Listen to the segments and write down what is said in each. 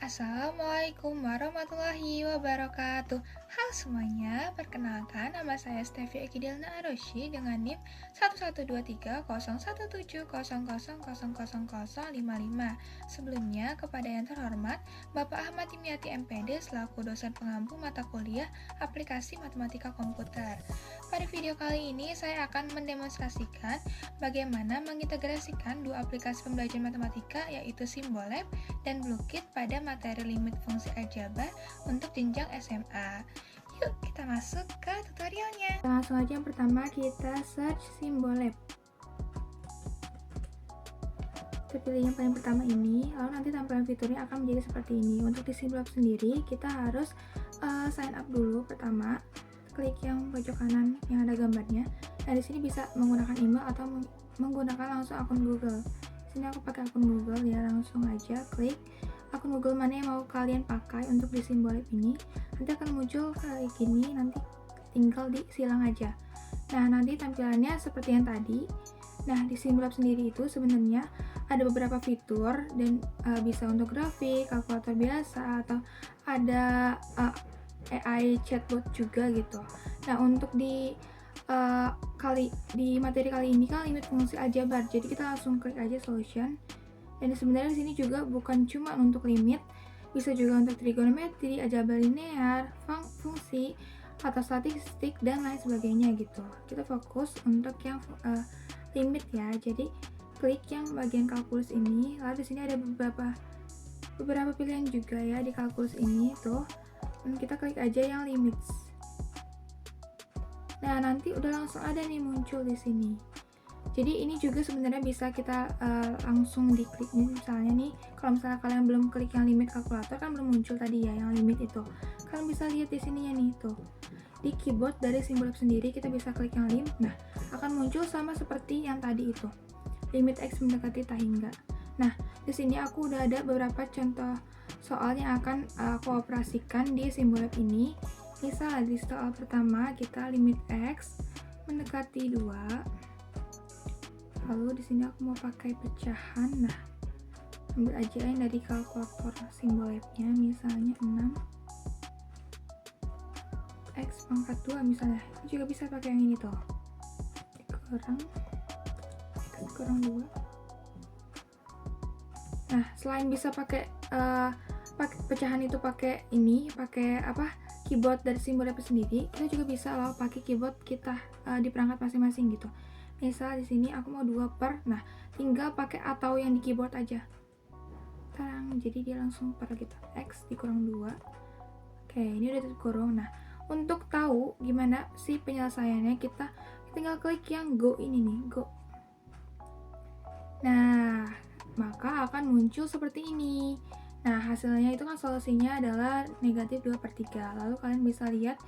Assalamualaikum warahmatullahi wabarakatuh. Halo semuanya, perkenalkan nama saya Stevi Ekidilna Aroshi dengan NIM 113300170000055. Sebelumnya, kepada yang terhormat Bapak Ahmad Dimyati MPD selaku dosen pengampu mata kuliah aplikasi matematika komputer. Pada video kali ini saya akan mendemonstrasikan bagaimana mengintegrasikan dua aplikasi pembelajaran matematika yaitu Simbolab dan Bluekit pada materi limit fungsi aljabar untuk jenjang SMA. Yuk kita masuk ke tutorialnya. Langsung aja yang pertama kita search Simbolab. Kita pilih yang paling pertama ini, lalu nanti tampilan fiturnya akan menjadi seperti ini. Untuk di Simbolab sendiri kita harus sign up dulu pertama. Klik yang pojok kanan yang ada gambarnya. Nah di sini bisa menggunakan email atau menggunakan langsung akun Google. Sini aku pakai akun Google ya, langsung aja klik akun Google mana yang mau kalian pakai untuk di Simbolab ini. Nanti akan muncul kayak gini, nanti tinggal disilang aja. Nah nanti tampilannya seperti yang tadi. Nah di Simbolab sendiri itu sebenarnya ada beberapa fitur dan bisa untuk grafik, kalkulator biasa, atau ada AI chatbot juga gitu. Nah untuk di materi kali ini kan limit fungsi aljabar, jadi kita langsung klik aja solution. Dan sebenarnya di sini juga bukan cuma untuk limit, bisa juga untuk trigonometri, aljabar linear, fungsi, atau statistik dan lain sebagainya gitu. Kita fokus untuk yang limit ya. Jadi klik yang bagian kalkulus ini, lalu di sini ada beberapa pilihan juga ya di kalkulus ini tuh. Dan kita klik aja yang limits. Nah, nanti udah langsung ada nih muncul di sini. Jadi ini juga sebenarnya bisa kita langsung diklik nih, misalnya nih, kalau misalnya kalian belum klik yang limit kalkulator kan belum muncul tadi ya yang limit itu. Kalian bisa lihat di sininya nih tuh. Di keyboard dari Simbolab sendiri kita bisa klik yang lim. Nah, akan muncul sama seperti yang tadi itu. Limit X mendekati tak hingga. Nah, di sini aku udah ada beberapa contoh soal yang akan aku operasikan di Simbolab ini. Misal di soal pertama kita limit X mendekati 2. Lalu di sini aku mau pakai pecahan. Nah, ambil aja yang dari kalkulator Simbolabnya, misalnya 6 X pangkat 2 misalnya. Ini juga bisa pakai yang ini tuh. X kurang 2. Nah, selain bisa pakai pecahan itu pakai keyboard dari Simbolab sendiri, kita juga bisa loh pakai keyboard kita di perangkat masing-masing gitu. Misal di sini aku mau 2 per, nah tinggal pakai atau yang di keyboard aja. Jadi dia langsung per gitu. X dikurang 2. Oke, ini udah dikurung. Nah, untuk tahu gimana sih penyelesaiannya, kita tinggal klik yang go ini nih, go. Nah, maka akan muncul seperti ini. Nah, hasilnya itu kan solusinya adalah negatif 2/3. Lalu kalian bisa lihat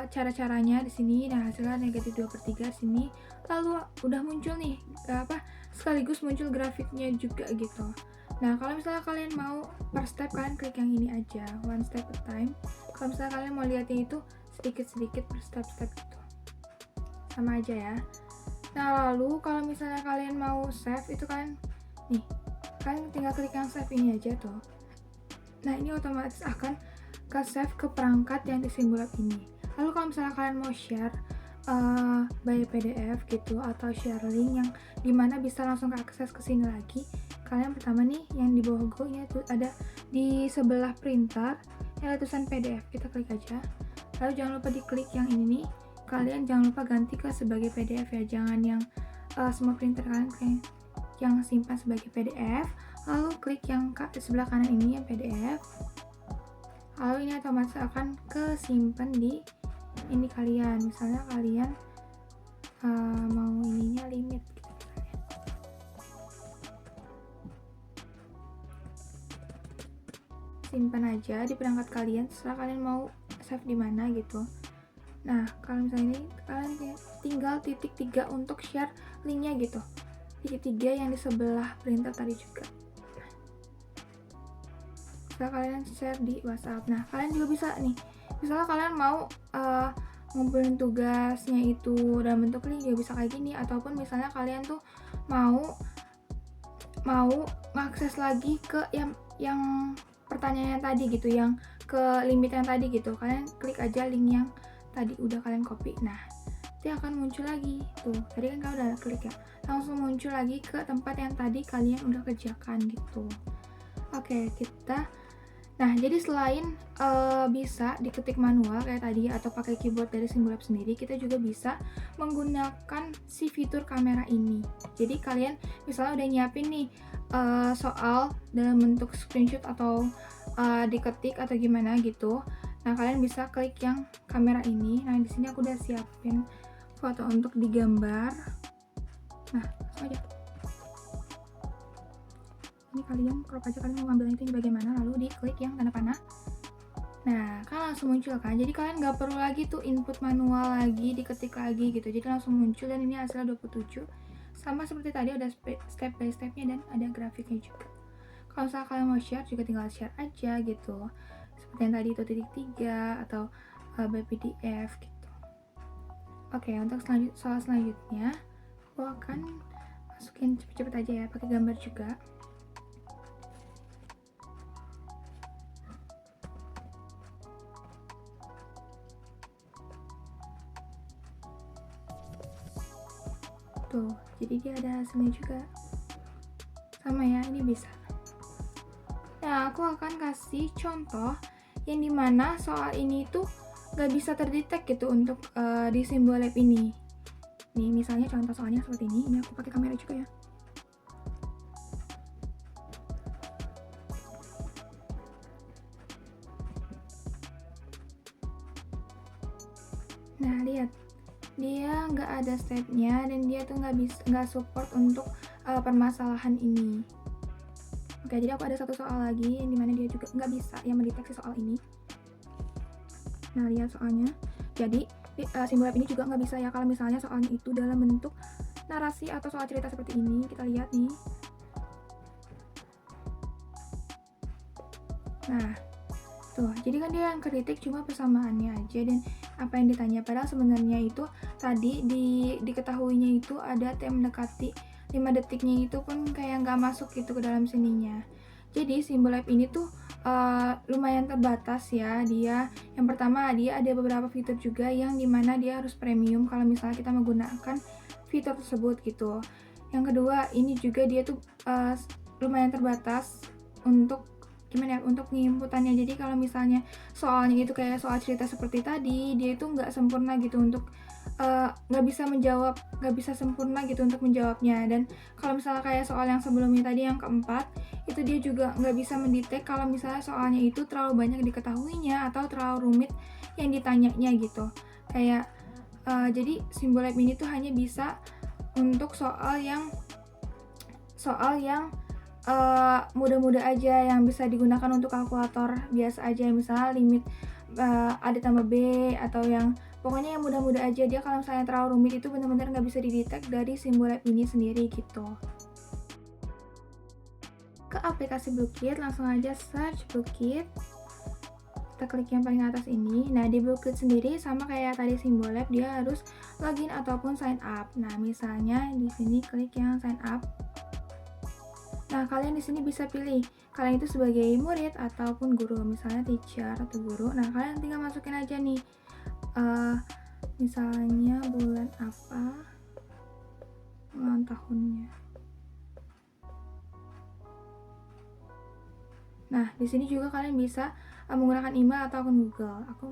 cara-caranya di sini. Nah, hasilnya negatif 2/3 sini. Lalu udah muncul nih sekaligus muncul grafiknya juga gitu. Nah, kalau misalnya kalian mau per step, kalian klik yang ini aja, one step at a time. Kalau misalnya kalian mau lihatnya itu sedikit-sedikit per step-step gitu, sama aja ya. Nah, lalu kalau misalnya kalian mau save itu kan nih, kalian tinggal klik yang save ini aja tuh. Nah, ini otomatis akan ke save ke perangkat yang di Simbolab ini. Lalu kalau misalnya kalian mau share by PDF gitu, atau share link yang dimana bisa langsung akses ke sini lagi, kalian pertama nih yang di bawah go ini tuh ada di sebelah printer yang ada tulisan PDF, kita klik aja. Lalu jangan lupa diklik yang ini nih, kalian jangan lupa ganti ke sebagai PDF ya, jangan yang semua printer kalian kayak yang simpan sebagai PDF. Lalu klik yang sebelah kanan ini yang PDF, lalu ini otomatis akan kesimpan di ini kalian. Misalnya kalian mau ininya limit gitu misalnya. Simpan aja di perangkat kalian, setelah kalian mau save di mana gitu. Nah, kalau misalnya ini kalian tinggal titik 3 untuk share linknya gitu. titik 3 yang di sebelah printer tadi juga. Bisa kalian share di WhatsApp. Nah, kalian juga bisa nih, misalnya kalian mau ngumpulin tugasnya itu dalam bentuk link juga bisa kayak gini, ataupun misalnya kalian tuh mau ngakses lagi ke yang pertanyaannya tadi gitu, yang ke limit yang tadi gitu, kalian klik aja link yang tadi udah kalian copy. Nah, nanti akan muncul lagi tuh, tadi kan kalian udah klik ya, langsung muncul lagi ke tempat yang tadi kalian udah kerjakan gitu. Oke, nah jadi selain bisa diketik manual kayak tadi atau pakai keyboard dari Simbolab sendiri, kita juga bisa menggunakan si fitur kamera ini. Jadi kalian misalnya udah nyiapin nih soal dalam bentuk screenshot atau diketik atau gimana gitu. Nah, kalian bisa klik yang kamera ini. Nah, di sini aku udah siapin foto untuk digambar. Nah, langsung aja. Ini kalian crop aja, kalian mau ngambil itu di bagian mana, lalu diklik yang tanda panah. Nah, kan langsung muncul kan, jadi kalian nggak perlu lagi tuh input manual lagi, diketik lagi gitu, jadi langsung muncul. Dan ini hasilnya 27, sama seperti tadi ada step by stepnya dan ada grafiknya juga. Kalau misalnya kalian mau share juga tinggal share aja gitu, seperti yang tadi itu titik 3 atau by PDF gitu. Oke, untuk soal selanjutnya aku akan masukin cepet-cepet aja ya, pakai gambar juga. Tuh, jadi dia ada hasilnya juga. Sama ya, ini bisa. Nah, aku akan kasih contoh yang dimana soal ini tuh gak bisa terdetek gitu untuk di Simbolab ini. Nih, misalnya contoh soalnya seperti ini aku pakai kamera juga ya. Nah, lihat, dia nggak ada stepnya dan dia tuh nggak support untuk permasalahan ini. Oke, jadi aku ada satu soal lagi yang dimana dia juga nggak bisa yang mendeteksi soal ini. Nah, lihat soalnya. Jadi Simbolab ini juga nggak bisa ya kalau misalnya soalnya itu dalam bentuk narasi atau soal cerita seperti ini. Kita lihat nih. Nah, tuh, jadi kan dia yang kritik cuma persamaannya aja dan apa yang ditanya, padahal sebenarnya itu tadi diketahuinya itu ada tem mendekati 5 detiknya itu pun kayak nggak masuk gitu ke dalam sininya. Jadi Simbolab ini tuh lumayan terbatas ya. Dia yang pertama, dia ada beberapa fitur juga yang dimana dia harus premium kalau misalnya kita menggunakan fitur tersebut gitu. Yang kedua, ini juga dia tuh lumayan terbatas untuk gimana ya, untuk penginputannya. Jadi kalau misalnya soalnya itu kayak soal cerita seperti tadi, dia itu nggak sempurna gitu untuk nggak bisa sempurna gitu untuk menjawabnya. Dan kalau misalnya kayak soal yang sebelumnya tadi yang keempat, itu dia juga nggak bisa mendetek kalau misalnya soalnya itu terlalu banyak diketahuinya atau terlalu rumit yang ditanyanya gitu. Kayak jadi Simbolab ini tuh hanya bisa untuk soal yang mudah-mudah aja yang bisa digunakan untuk kalkulator biasa aja, misalnya limit A ditambah B atau yang pokoknya yang mudah-mudah aja. Dia kalau misalnya terlalu rumit itu benar-benar nggak bisa didetek dari Simbolab ini sendiri gitu. Ke aplikasi Blukit, langsung aja search Blukit. Kita klik yang paling atas ini. Nah, di Blukit sendiri sama kayak tadi Simbolab, dia harus login ataupun sign up. Nah, misalnya di sini klik yang sign up. Nah, kalian di sini bisa pilih kalian itu sebagai murid ataupun guru, misalnya teacher atau guru. Nah, kalian tinggal masukin aja nih, misalnya bulan apa, ulang tahunnya. Nah, di sini juga kalian bisa menggunakan email atau akun Google. Aku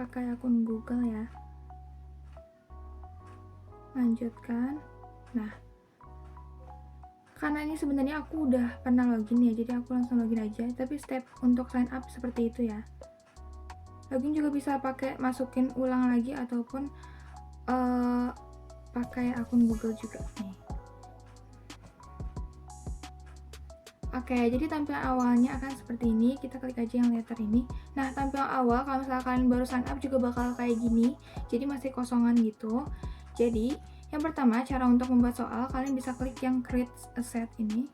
pakai akun Google ya. Lanjutkan. Nah, karena ini sebenarnya aku udah pernah login ya, jadi aku langsung login aja. Tapi step untuk sign up seperti itu ya. Login juga bisa pakai masukin ulang lagi ataupun pakai akun Google juga nih. Oke, jadi tampilan awalnya akan seperti ini. Kita klik aja yang letter ini. Nah, tampilan awal kalau misalnya kalian baru sign up juga bakal kayak gini. Jadi masih kosongan gitu. Jadi Yang pertama, cara untuk membuat soal, kalian bisa klik yang create a set ini.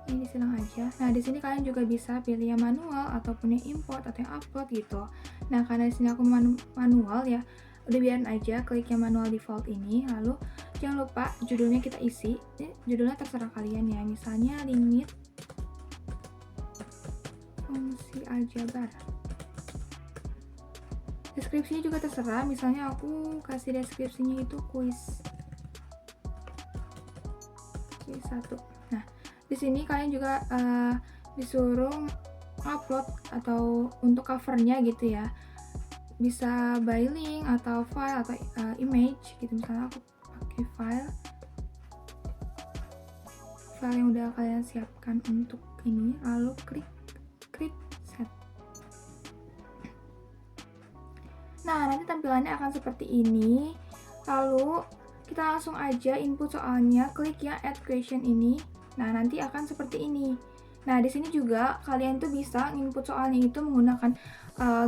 Ini silang aja. Nah, di sini kalian juga bisa pilih yang manual ataupun yang import atau yang upload gitu. Nah, karena di sini aku manual ya, udah biarin aja klik yang manual default ini. Lalu jangan lupa judulnya kita isi. Judulnya terserah kalian ya. Misalnya limit fungsi aljabar. Deskripsinya juga terserah, misalnya aku kasih deskripsinya itu kuis 1. Nah, di sini kalian juga disuruh upload atau untuk covernya gitu ya, bisa by link atau file atau image gitu. Misalnya aku pakai file yang udah kalian siapkan untuk ini, lalu klik create set. Nah, nanti tampilannya akan seperti ini. Lalu kita langsung aja input soalnya, klik yang add question ini. Nah, nanti akan seperti ini. Nah, di sini juga kalian tuh bisa input soalnya itu menggunakan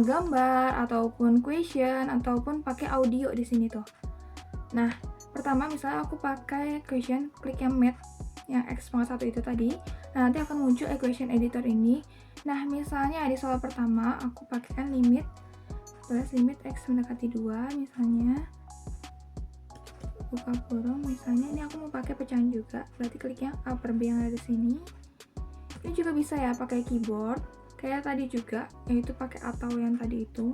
gambar ataupun question ataupun pakai audio di sini tuh. Nah, pertama misalnya aku pakai question, klik yang math yang x-1 itu tadi. Nah, nanti akan muncul equation editor ini. Nah, misalnya di soal pertama aku pakaikan limit x mendekati 2 misalnya, buka kurung, misalnya ini aku mau pakai pecahan juga, berarti klik yang upper B yang ada di sini. Ini juga bisa ya pakai keyboard kayak tadi juga, yaitu pakai atau yang tadi itu.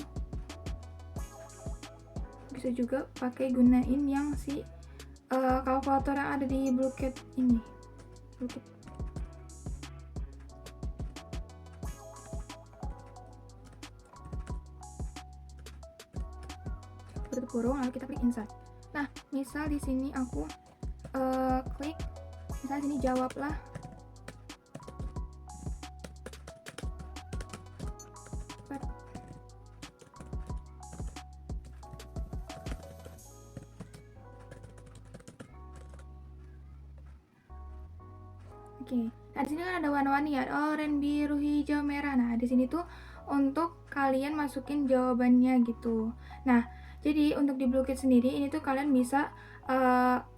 Bisa juga pakai gunain yang si kalkulator yang ada di Bluecat ini. Tutup kurung, lalu kita klik insert. Nah, misal di sini aku klik, misal sini jawablah Oke. Nah, di sini kan ada warna-warni ya, oranye, biru, hijau, merah. Nah, di sini tuh untuk kalian masukin jawabannya gitu. Nah, jadi untuk di Bluecat sendiri ini tuh kalian bisa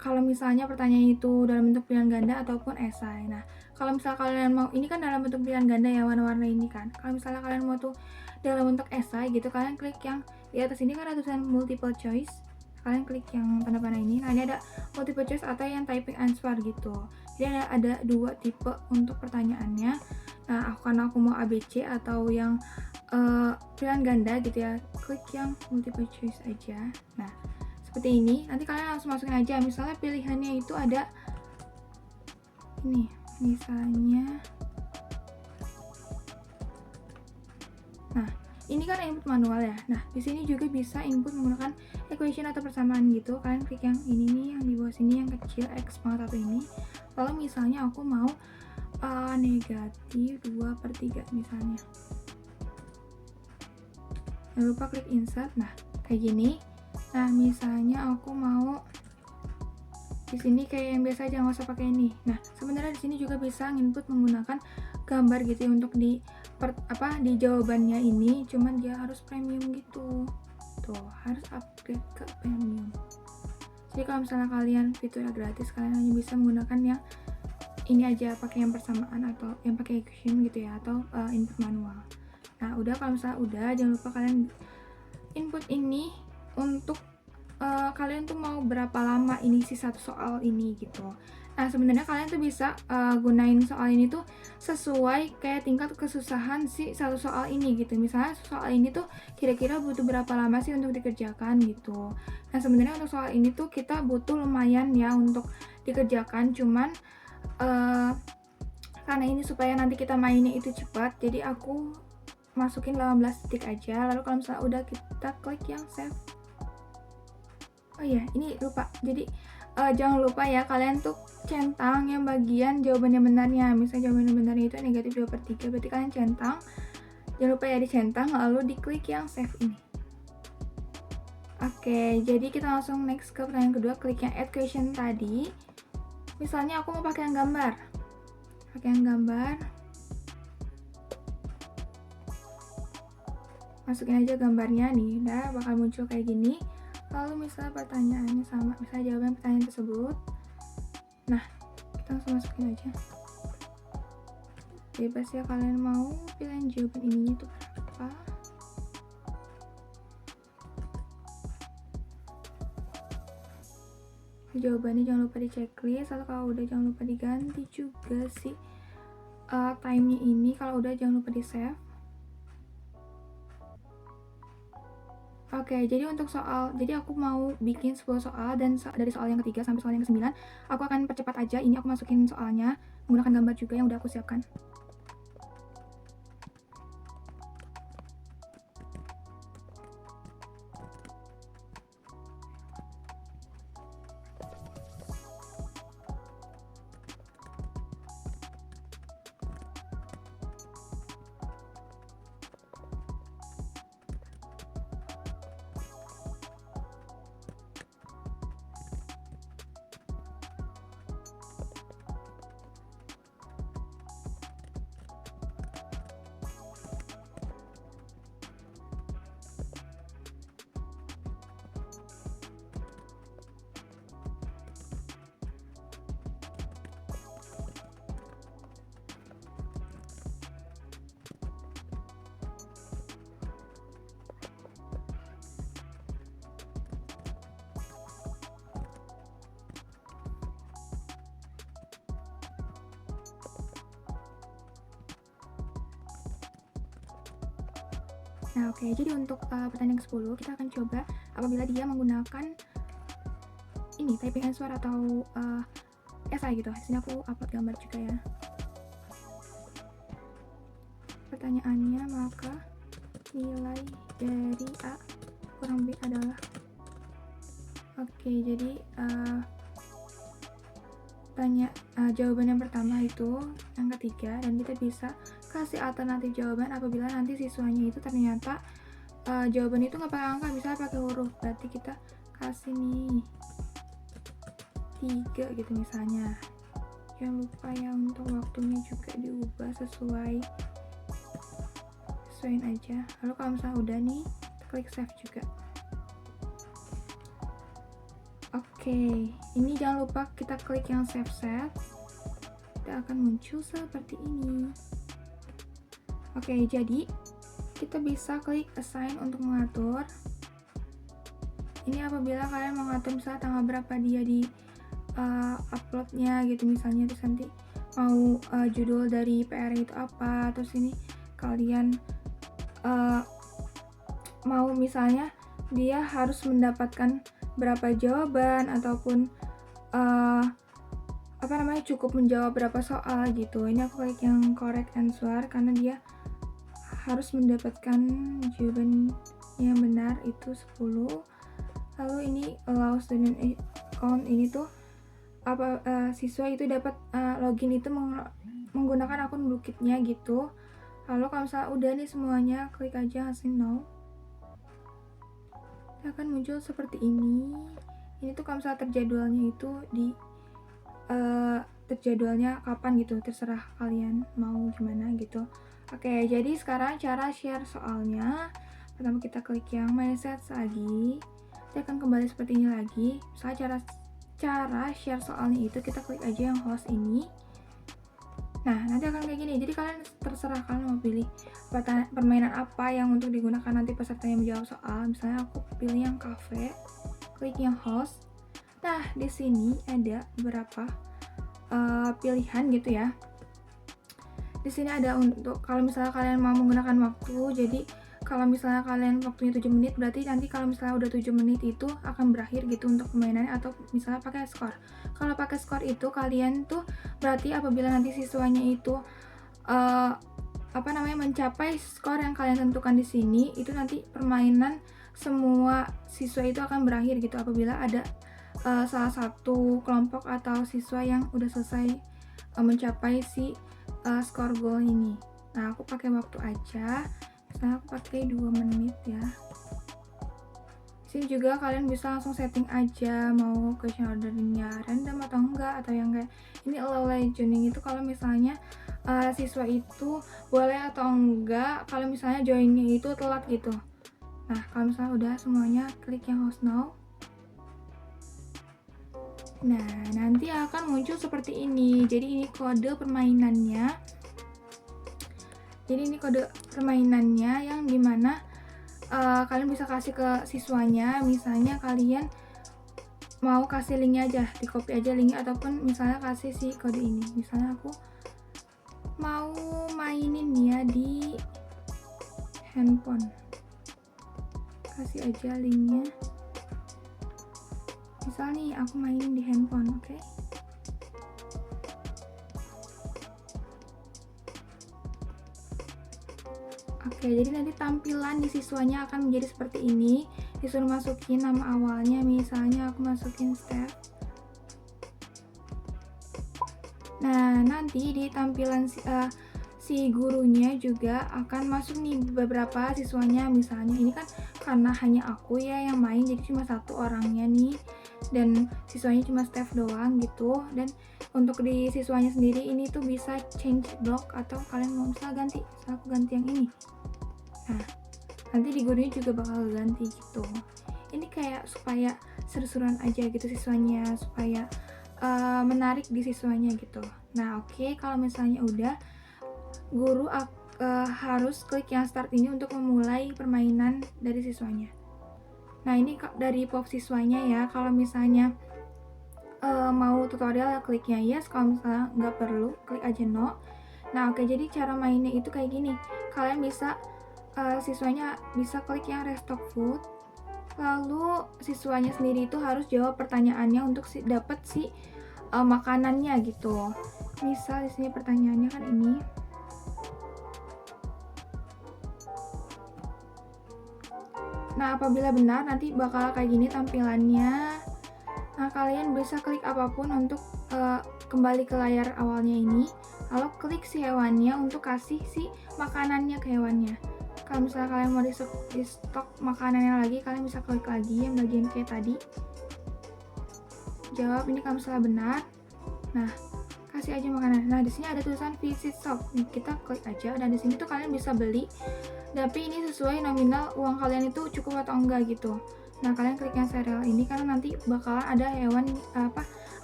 kalau misalnya pertanyaan itu dalam bentuk pilihan ganda ataupun esai. Nah, kalau misalnya kalian mau, ini kan dalam bentuk pilihan ganda ya, warna-warna ini kan. Kalau misalnya kalian mau tuh dalam bentuk esai gitu, kalian klik yang di atas ini kan ada tulisan multiple choice. Kalian klik yang tanda panah ini. Nah, ini ada multiple choice atau yang typing answer gitu. Jadi ada 2 tipe untuk pertanyaannya. Nah, karena aku mau ABC atau yang pilihan ganda gitu ya, klik yang multiple choice aja. Nah, seperti ini. Nanti kalian langsung masukin aja. Misalnya pilihannya itu ada ini, misalnya. Nah, ini kan input manual ya. Nah, di sini juga bisa input menggunakan equation atau persamaan gitu. Kalian klik yang ini nih, yang di bawah sini yang kecil x-1 ini. Kalau misalnya aku mau negatif 2/3 misalnya. Jangan lupa klik insert. Nah, kayak gini. Nah, misalnya aku mau di sini kayak yang biasa aja, nggak usah pakai ini. Nah, sebenarnya di sini juga bisa input menggunakan gambar gitu ya untuk di jawabannya ini, cuman dia harus premium gitu. Tuh, harus upgrade ke premium. Jadi kalau misalnya kalian fiturnya gratis, kalian hanya bisa menggunakan yang ini aja, pakai yang persamaan atau yang pakai equation gitu ya, atau input manual. Nah, udah, kalau misalnya udah, jangan lupa kalian input ini untuk kalian tuh mau berapa lama ini si satu soal ini gitu. Nah, sebenarnya kalian tuh bisa gunain soal ini tuh sesuai kayak tingkat kesusahan si satu soal ini gitu. Misalnya soal ini tuh kira-kira butuh berapa lama sih untuk dikerjakan gitu. Nah, sebenarnya untuk soal ini tuh kita butuh lumayan ya untuk dikerjakan, cuman karena ini supaya nanti kita mainnya itu cepat, jadi aku masukin 18 detik aja. Lalu kalau misalnya udah, kita klik yang save. Oh iya, ini lupa. Jadi jangan lupa ya, kalian tuh centang yang bagian jawaban yang benarnya. Misalnya jawaban yang benarnya itu negatif 2/3, berarti kalian centang. Jangan lupa ya dicentang, lalu diklik yang save ini. Oke, jadi kita langsung next ke pertanyaan kedua, klik yang add question tadi. Misalnya aku mau pakai yang gambar. Masukin aja gambarnya nih, udah bakal muncul kayak gini. Lalu misalnya pertanyaannya sama, misalnya jawaban pertanyaan tersebut, nah kita langsung masukin aja. Bebas ya, kalian mau pilihan jawaban ininya itu berapa. Jawabannya jangan lupa di checklist, atau kalau udah jangan lupa diganti juga sih time-nya ini. Kalau udah jangan lupa di save. Oke, jadi untuk soal, jadi aku mau bikin 10 soal, dan dari soal yang ketiga sampai soal yang ke-9 aku akan percepat aja. Ini aku masukin soalnya menggunakan gambar juga yang udah aku siapkan. Nah oke, jadi untuk pertanyaan ke-10 kita akan coba apabila dia menggunakan ini typing answer atau esai gitu. Di sini aku upload gambar juga ya. Pertanyaannya, maka nilai dari A kurang B adalah. Oke, jadi jawaban yang pertama itu yang ketiga, dan kita bisa kasih alternatif jawaban apabila nanti siswanya itu ternyata jawaban itu nggak pakai angka, misalnya pakai huruf, berarti kita kasih nih 3 gitu misalnya. Jangan lupa ya untuk waktunya juga diubah sesuaiin aja. Lalu kalau misalnya udah nih, klik save juga. Oke, ini jangan lupa kita klik yang save set. Kita akan muncul seperti ini. Oke, jadi kita bisa klik assign untuk mengatur. Ini apabila kalian mengatur misalnya tanggal berapa dia di uploadnya gitu misalnya, terus nanti mau judul dari PR itu apa, terus ini kalian mau misalnya dia harus mendapatkan berapa jawaban, ataupun cukup menjawab berapa soal gitu. Ini aku klik yang correct answer karena dia harus mendapatkan jawaban yang benar itu 10. Lalu ini allow student account, ini tuh siswa itu dapat login itu menggunakan akun Bluekit-nya gitu. Lalu kalau misalnya udah nih semuanya, klik aja assign now. Dia akan muncul seperti ini. Ini tuh kalau misalnya terjadwalnya itu di terjadwalnya kapan gitu, terserah kalian mau gimana gitu. Oke, jadi sekarang cara share soalnya, pertama kita klik yang my sets lagi, dia akan kembali seperti ini lagi. Misalnya cara share soalnya itu kita klik aja yang host ini. Nah, nanti akan kayak gini. Jadi kalian terserah kalian mau pilih permainan apa yang untuk digunakan nanti pesertanya menjawab soal. Misalnya aku pilih yang cafe, klik yang host. Nah, di sini ada beberapa pilihan gitu ya. Di sini ada untuk kalau misalnya kalian mau menggunakan waktu. Jadi kalau misalnya kalian waktunya 7 menit, berarti nanti kalau misalnya udah 7 menit itu akan berakhir gitu untuk permainannya, atau misalnya pakai skor. Kalau pakai skor itu kalian tuh berarti apabila nanti siswanya itu mencapai skor yang kalian tentukan di sini, itu nanti permainan semua siswa itu akan berakhir gitu apabila ada salah satu kelompok atau siswa yang udah selesai mencapai si skor goal ini. Nah, aku pakai waktu aja. Misalnya aku pakai 2 menit ya. Sini juga kalian bisa langsung setting aja mau question orderingnya random atau enggak, atau yang kayak ini allow joining itu kalau misalnya siswa itu boleh atau enggak kalau misalnya joinnya itu telat gitu. Nah, kalau misalnya udah semuanya, klik yang host now. Nah, nanti akan muncul seperti ini. Jadi ini kode permainannya. Jadi ini kode permainannya yang dimana kalian bisa kasih ke siswanya. Misalnya kalian mau kasih linknya aja, di copy aja linknya, ataupun misalnya kasih si kode ini. Misalnya aku mau mainin ya di handphone, kasih aja linknya. Misal nih aku mainin di handphone, oke? Oke, jadi nanti tampilan di siswanya akan menjadi seperti ini. Disuruh masukin nama awalnya, misalnya aku masukin Steph. Nah, nanti di tampilan si gurunya juga akan masuk nih beberapa siswanya. Misalnya ini kan karena hanya aku ya yang main, jadi cuma satu orangnya nih, dan siswanya cuma Steph doang gitu. Dan untuk di siswanya sendiri ini tuh bisa change block, atau kalian mau misalnya ganti, misalnya aku ganti yang ini. Nah, nanti di gurunya juga bakal ganti gitu. Ini kayak supaya seru-seruan aja gitu siswanya, supaya menarik di siswanya gitu. Nah, oke, kalau misalnya udah, guru harus klik yang start ini untuk memulai permainan dari siswanya. Nah, ini dari POV siswanya ya. Kalau misalnya mau tutorial ya kliknya yes, kalau misalnya nggak perlu klik aja no. Nah, oke, jadi cara mainnya itu kayak gini. Kalian bisa siswanya bisa klik yang restock food, lalu siswanya sendiri itu harus jawab pertanyaannya untuk dapat si makanannya gitu. Misal di sini pertanyaannya kan ini. Nah, apabila benar nanti bakal kayak gini tampilannya. Nah, kalian bisa klik apapun untuk kembali ke layar awalnya ini, lalu klik si hewannya untuk kasih si makanannya ke hewannya. Kalau misalnya kalian mau di stok makanannya lagi, kalian bisa klik lagi yang bagian kayak tadi. Jawab ini kalau misalnya benar. Nah, kasih aja makanan. Nah, di sini ada tulisan visit shop. Nih, kita klik aja, dan di sini tuh kalian bisa beli. Tapi ini sesuai nominal uang kalian itu cukup atau enggak gitu. Nah, kalian klik yang serial ini karena nanti bakalan ada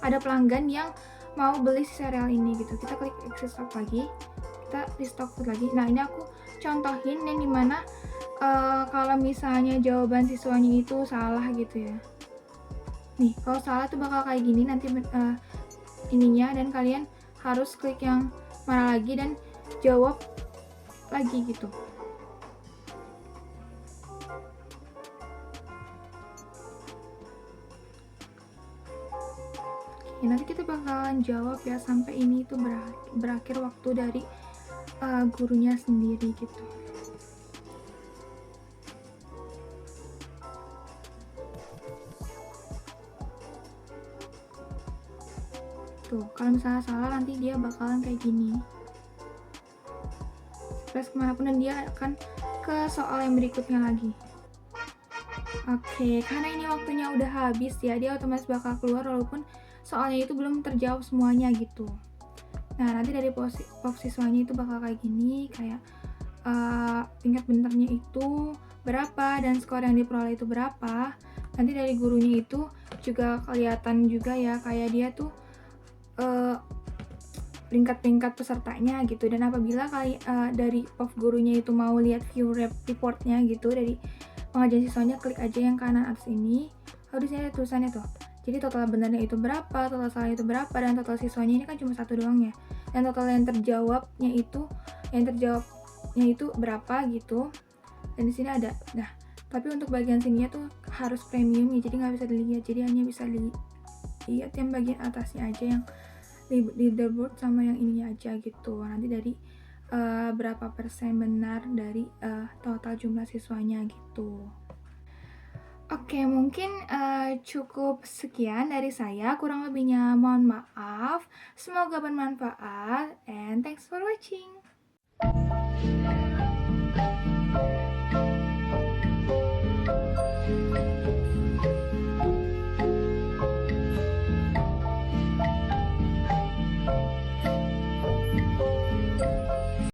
ada pelanggan yang mau beli si serial ini gitu. Kita klik exit stock lagi, kita di stock food lagi. Nah, ini aku contohin yang dimana kalau misalnya jawaban siswanya itu salah gitu ya. Nih, kalau salah tuh bakal kayak gini nanti ininya, dan kalian harus klik yang mana lagi dan jawab lagi gitu. Oke, nanti kita bakalan jawab ya sampai ini itu berakhir waktu dari gurunya sendiri gitu. Tuh, kalau misalnya salah nanti dia bakalan kayak gini. Press kemanapun dan dia akan ke soal yang berikutnya lagi. Oke, karena ini waktunya udah habis ya, dia otomatis bakal keluar walaupun soalnya itu belum terjawab semuanya gitu. Nah, nanti dari POV siswanya itu bakal kayak gini, kayak tingkat benernya itu berapa dan skor yang diperoleh itu berapa. Nanti dari gurunya itu juga kelihatan juga ya, kayak dia tuh peringkat-peringkat pesertanya gitu. Dan apabila dari POV gurunya itu mau lihat view reportnya gitu dari pengajian siswanya, klik aja yang kanan atas ini. Lalu di sini ada tulisannya tuh. Jadi total benarnya itu berapa, total salahnya itu berapa, dan total siswanya ini kan cuma satu doang ya. Dan total yang terjawabnya itu berapa gitu. Dan di sini ada. Nah, tapi untuk bagian sininya tuh harus premium ya, jadi nggak bisa dilihat. Jadi hanya bisa dilihat yang bagian atasnya aja, yang leaderboard sama yang ininya aja gitu. Nanti dari berapa persen benar dari total jumlah siswanya gitu. Oke, mungkin cukup sekian dari saya. Kurang lebihnya mohon maaf. Semoga bermanfaat, and thanks for watching.